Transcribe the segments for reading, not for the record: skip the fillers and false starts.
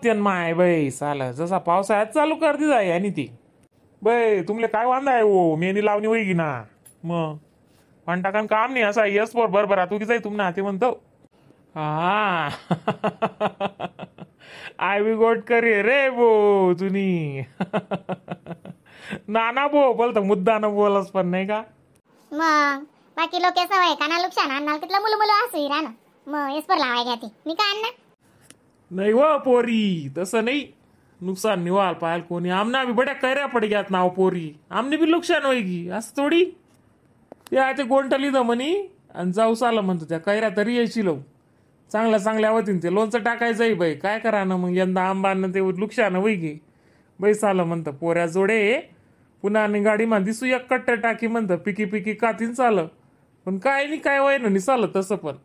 अत्यंत माय बाई साला जसा पावसाळ्यात चालू करते जाय आणि ती बाई तुमले काय वांदा आहे ओ मेहंदी लावणी होई की ना मग पण टाकान काम नाही असा यस बरोबर तू की जाई तुम ना ते म्हणतो हा आय बी गोट करे रे बो तुनी नाना बो बोलतो मुद्दा न बोलस पण नाही का मग बाकी लोक सवय काना लुक्षान अन्नाल कितलं मुलं मुलं असू रान मग एसपर लावाय घ्या ती मी का अन्ना नाही व पोरी तसं नाही नुकसान निवाल पायल कोणी आमना बी बड्या कैऱ्या पड ग्यात नाव पोरी आमने बी नुकसान होईगी असं थोडी ते आहे ते गोंटली द म्हणी आणि जाऊ आलं म्हणतो त्या कैऱ्या तरी यायची लो चांगल्या चांगल्या होतीन ते लोणचं टाकायचंय बाई काय करा ना मग यंदा आंबानं ते नुकसान होई गे बाई सालं म्हणतं पोऱ्या जोडे पुन्हा आणि गाडीमा दिसू एक कट्ट टाकी म्हणतं पिकी पिकी कातीन चालं पण काय नाही काय वय नाही चालत तसं पण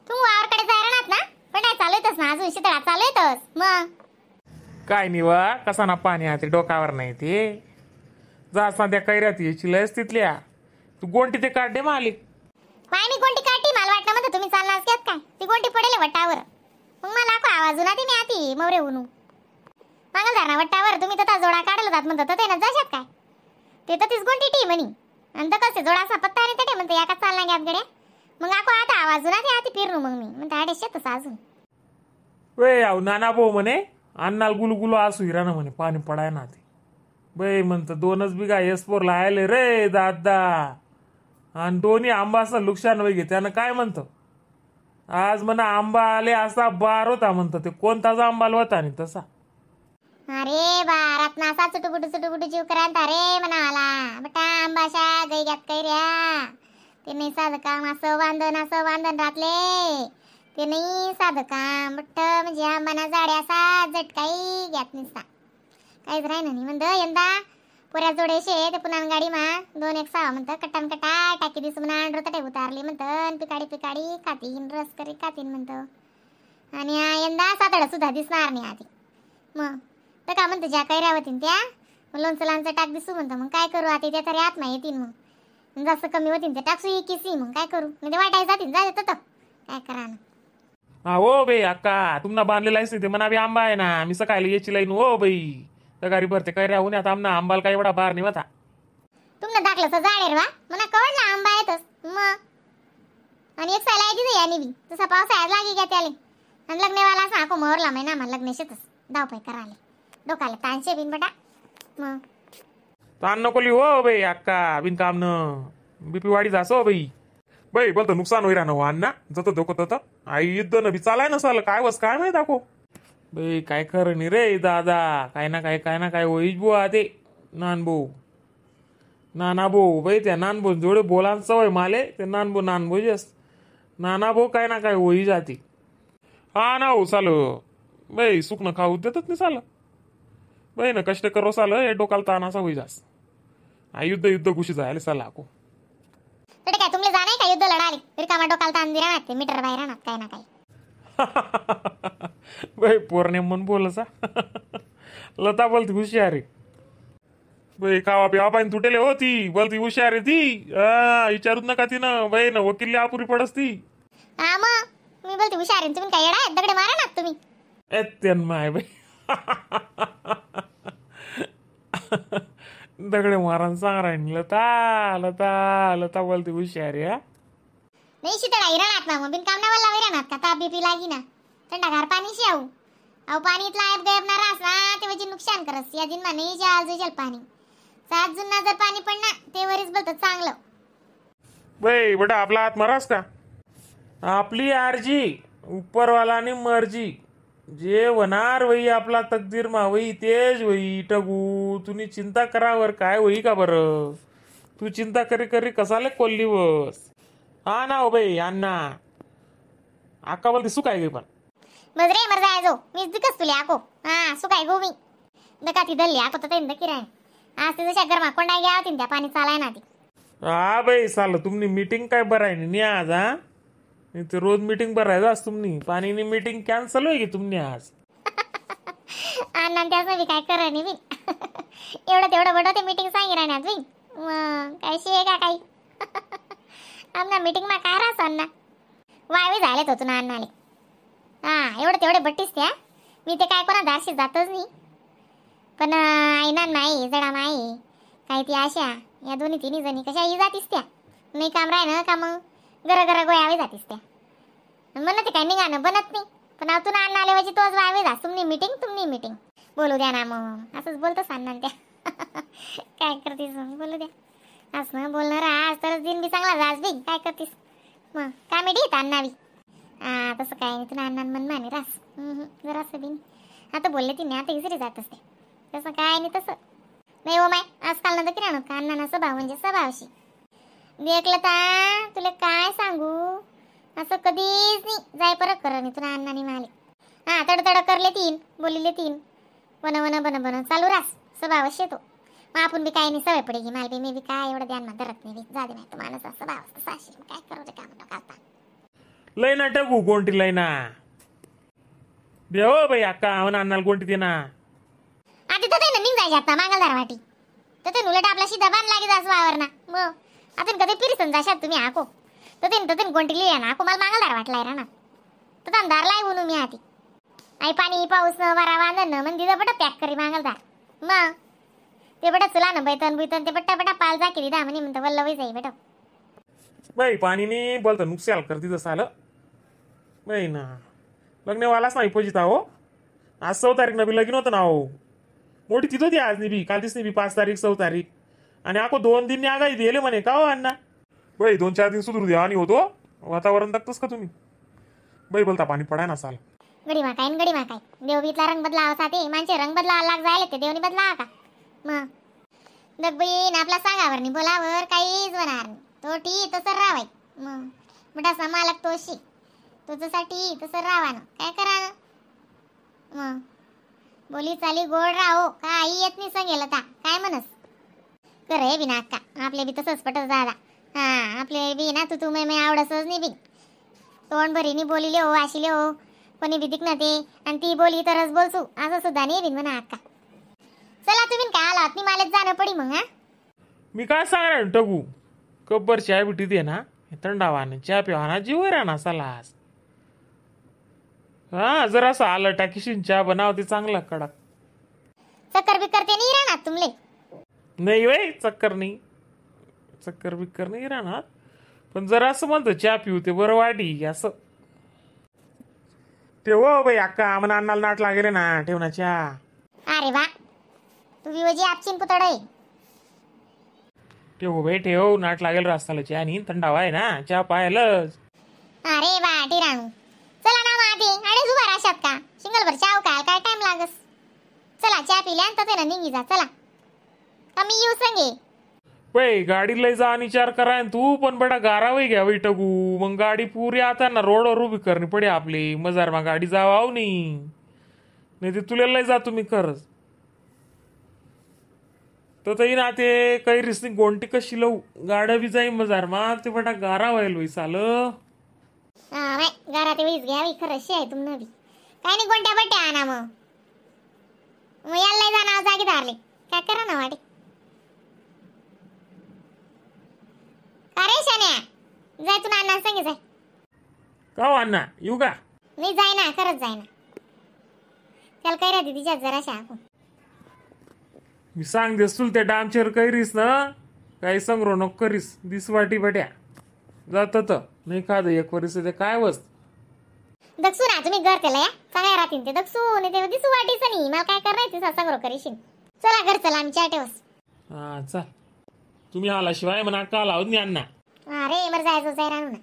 तू वावरकडे जायरानात ना पण काय चालू येतस ना अजून शितळा चालू येतस मग काय नाही वा कसा ना पाणी आहे ते डोकावर नाही ते जास ना त्या कैऱ्यात यायची लयच तिथल्या तू गोंटी ते काढे मालिक काय मी कोणती काठी मला वाटलं म्हणतं तुम्ही चालला असतात काय ती कोणती पडेल वट्टावर मग मला को आवाज उना ते मी आती मवरे उनू मंगलधारणा वट्टावर तुम्ही तर जोडा काढला जात म्हणतात तर ते ना जाशात काय ते तर तीच कोणती टी म्हणी आणि तर कसे जोडासा पत्ता आणि ते म्हणते एका चालला गॅप गड्या मग आको आता आवाज उना ते आती फिरू मग मी म्हणते आडे शेतच अजून वे आव नाना भाऊ म्हणे अन्नाल गुलगुलो असू हिराना म्हणे पाणी पडाय ना ते बाई म्हणतं 2च बिघा एसपोर लायले रे दादा आणि दोन्ही आंबा असं नुकसान वैगे त्यानं काय म्हणतं आज म्हणा आंबा आले असा बार होता म्हणतं ते कोणताच आंबाल होता आणि तसा अरे बारात नासा चुटुपुटू जीव करांत अरे म्हणाला बटा आंबाशा गैग्यात कैऱ्या ते नाही साधं काम असं वांदन रातले ते नाही साधं काम बट म्हणजे आंबाना जाड्या असा झटकाई घ्यात निसता काहीच राही नाही म्हणतं यंदा पुऱ्या जोडेशे ते पुन्हा गाडी मा 2-1 म्हणतं कट्टान कटा टाकी दिस म्हणा रोतटे उतारली म्हणतं पिकाडी खातीन रस करी खातीन म्हणतं आणि यंदा सातडा सुद्धा दिसणार नाही आधी मग तर का म्हणतं ज्या कैऱ्या होतीन त्या लोणचं टाक दिसू म्हणतं मग काय करू आता त्या तरी आत्मा येतील मग जास्त कमी होतीन ते टाकसू किसी मग काय करू म्हणजे वाटाय जातील जा देतो काय करा ना हा हो बाई अक्का तुम्हाला बांधलेला आहे ते म्हणा बी आंबा आहे ना मी सकाळी याची लाईन हो बाई त्या गाडी भरते कैऱ्या होऊन आता आमना आंबाला काय एवढा बार नाही होता तुमनं दाखलं तर जाडेर वा म्हणा कवडला आंबा येतच मग आणि एक साला येते यानी बी तसा पावसाळ्यात लागी घ्या त्याले आणि लग्नेवाला असा आको मोहरला महिना मला लग्न शेतच धावपाय कराले डोकाला ताणशे बिन बटा मग ताण नकोली हो बाई अक्का बिन काम न बीपी वाढी जास हो बाई बाई बोलतो नुकसान होई राहणं अण्णा जत धोको तत आई युद्ध न बी चालाय नसाल काय वस काय माहित दाखो बाई काय खरं नाही रे दादा काय ना काय होईच बुवा ते नाना भाऊ बाई त्या नानभो जोडे बोलान सवय माले ते नानभो जस नाना भाऊ काय ना काय होई जाते हा ना हो चाल बाई सुख न खाऊ देतच नाही चाल बाई ना कष्ट करो चाल हे डोकाला तानाचा होई जास हा युद्ध घुशी जायला चाल आको तडे काय तुमले जाणे का युद्ध लढाली रिकामा डोकाला ताण दिरा ते मीटर बाहेर राहणार काय ना काय बाई पोरणे मन बोलसा लता बोलती हुशारी बाई खावा पिवा पाणी तुटेले होती बोलती हुशारी ती विचारूच नका ती ना बाई ना वकील अपुरी पडस ती हा मग मी बोलते हुशार तुम्ही काय येडा दगडे मारा ना तुम्ही एत्यन माय बाई दगडे मारान सांग राहिली लता बोलती हुशारी हा नाही शितळा हिराणात ना मग बिन काम ना वल्ला हिराणात का ताप बीपी लागी ना थंडागार पाणीशी आऊ पाणी इथला ऐप गयब ना रास ना ते वजी नुकसान करस या दिन मा नाही जाल पाणी 7 जून जर पाणी पडना ते वरीच बोलत चांगलं बाई बेटा आपला हात मरास का आपली आरजी उपरवालानी मर्जी जे होणार वही आपला तकदीर मा वही तेज वही टगू तुम्ही चिंता करावर काय होई का बरं तू चिंता करी कसाले कोल्ली बस हा ना हो बाई अण्णा आका बोलते सुकाय गे पण बस रे मर जाय जो मीच दिकस तुले आको हा सुकाय गो मी दका ती दल्ली आको तर दकी राय आज ते जशा गरमा कोंडा घ्या होती त्या पाणी चालाय ना ती हा बाई चाल तुमनी मीटिंग काय बराय नाही आज हा ते रोज मीटिंग बराय आज तुमनी पाणी मीटिंग कॅन्सल होई की तुमनी आज अण्णा त्याचं बी काय करा नाही बी तेवढं बडो ते मीटिंग सांगी राहण्यात बी मग काय शे का काही आमना मीटिंग मा काय राहस अण्णा वायवे झालेत होतो ना अण्णाले हा तेवढे बट्टीस त्या मी ते काय कोणा दारशी जातच नाही. पण आईना नाही जडा माई काही ती आशा या दोन्ही तिन्ही जणी कशाही जातीस त्या नाही काम राहिलं का मग घर गोयावे जातीस त्या म्हणत काय निघाणं बनत नाही. पण आतून अन्न आल्यावाची तोच वावे जा तुमनी मीटिंग बोलू द्या ना मग असंच बोलतोस अण्णा त्या काय करतीस मग बोलू द्या असं बोलणार आज तरच दिन बी चांगला राज बी काय करतीस मग कामेडी येत अण्णावी. तसं काय नाही तुला अण्णा मन माने रास जरा असं बिन आता बोलले तिने आता इसरी जात असते तसं काय नाही तसं नाही हो माय आजकाल ना तर किराणं का अण्णा स्वभाव म्हणजे स्वभावशी देखलं ता तुला काय सांगू असं कधीच नाही जाय परत कर मी तुला अण्णाने माले तडतड करले तीन बोलिले तीन बन चालू रास स्वभावश येतो मग आपण बी काय नाही सवय पडेगी माल बी मी बी काय एवढं ध्यान मध्ये धरत नाही जा दे नाही माणूस असं भाव साशी काय करू रे काम करता लय ना टगू गोंटी लय ना देव बाई अक्का आम्हाला अन्नाला गोंटी दे ना आता तर ते निघ जायचे आता मांगलदार वाटी तर ते उलट आपला शिदा बांध लागे जास वावर ना मग आता कधी पिरीसन जाशात तुम्ही आको तर गोंटी लिया ना आको मला मांगलदार वाटलाय रा ना तर अंधार लाय बोलू मी आधी आई पाणी पाऊस न वारा वांदन न म्हणजे बटा पॅक करी मांगलदार मग ते बटा चला ना बैतन ते बट्टा पाल जा केली दा म्हणे म्हणतो वल्लवई जाई बेटा बाई पाणी नाही बोलतं नुकसान करते जसं आलं बाई ना लग्नवालाच नाही पोजिता हो आज 6 तारीख ना बी लगीन होतं ना हो मोठी तिथं होती आज बी काल दिसली बी 5 तारीख 6 तारीख आणि आको 2 दिन आगाई दिले म्हणे का हो अण्णा बाई 2-4 दिन सुधरू द्या आणि होतो वातावरण दाखतोस का तुम्ही बाई बोलता पाणी पडाय ना साल गडी मा काय देवबीतला रंग बदलावा साथे माणसे रंग बदलावा लाग जायला ते देवनी बदलावा का मग दगबीन आपला सांगावर नाही बोलावर काहीच होणार नाही तो ठी तसं रावाय मग मोठा समालक तोशी तुझ्यासाठी तसं रावा ना काय करा ना मग बोली चाली गोड राहो काही येत नाही सांगेल आता काय म्हणस कर हे बिना अक्का आपले बी तसंच पटत दादा आपले बी ना तू मी आवडसच नाही बी तोंड भरीनी बोलिले हो आशिले हो कोणी बी दिख ना ते आणि ती बोली तरच बोलसू असं सुद्धा नाही बिन म्हणा अक्का चला तुम्ही काय आलात मी मालेच जाणं पडी मग मी काय सांगणार टगू कब्बर चहा बिटी दे ना थंडावाने चहा पिवाना जीव राहणार सलास जरा असं आलं टाकीशीन चहा बनावते चांगला कडक चक्कर बिक्कर ते नाही राहणार तुमले नाही वय चक्कर बिक्कर नाही राहणार पण जरा असं म्हणतो चहा पिऊ ते बरं वाटी असं ठेव बाई अक्का आम्हाला अन्नाला नाट लागेल ना ठेव ना चहा अरे वा तू विवजी आपचिन पुतड आहे ठेव बाई ठेव नाट लागेल रस्त्याला चहा आणि थंडावा आहे ना चहा पाहायलाच अरे वा टिराणू चला ना माते आणि जुबा राशात का शिंगलभर चाव काय टाइम लागस चला चहा पिल्या तर ते निघी जा चला कमी येऊ संगे बाई गाडी लय जा आणि विचार करा तू पण बडा गारावही घ्या बाई टगू मग गाडी पुरी आता ना रोडवर उभी करणी पडे आपली मजार मग गाडी जावा आव नाही ते तुला लय जा तुम्ही खरंच तर तरी ना ते काही रिसनी गोंटी कशी लव गाड्या बी जाई मजार मा ते बडा गारा व्हायला होई साल घरात वेळीच घ्यावी खरं आहे तुम्ही बी काय नाही गोंट्या बट्ट्या आणा मग याला जाणार जागी धारले काय करा ना वाटे अरे शान्या जाय तू नाना सांगे जाय का हो अण्णा येऊ का मी जाय ना खरंच जाय ना त्याला काय राहते तिच्यात जराशा मी सांग देस तुला त्या डामचेर कैरीस ना काही संग्रह नको करीस दिसवाटी बट्या जात नाही खाद एक वर्ष ते काय वस्त दक्षू ना तुम्ही घर त्याला या चांगल्या राहतील ते दक्षू नाही ते दिसू वाटीच नाही मला काय करायचं संग्रह करीशील चला घर चला आम्ही चाटेवस चल तुम्ही आला शिवाय म्हणा काल आहोत नाही अण्णा अरे मर जायचं जाय राहू ना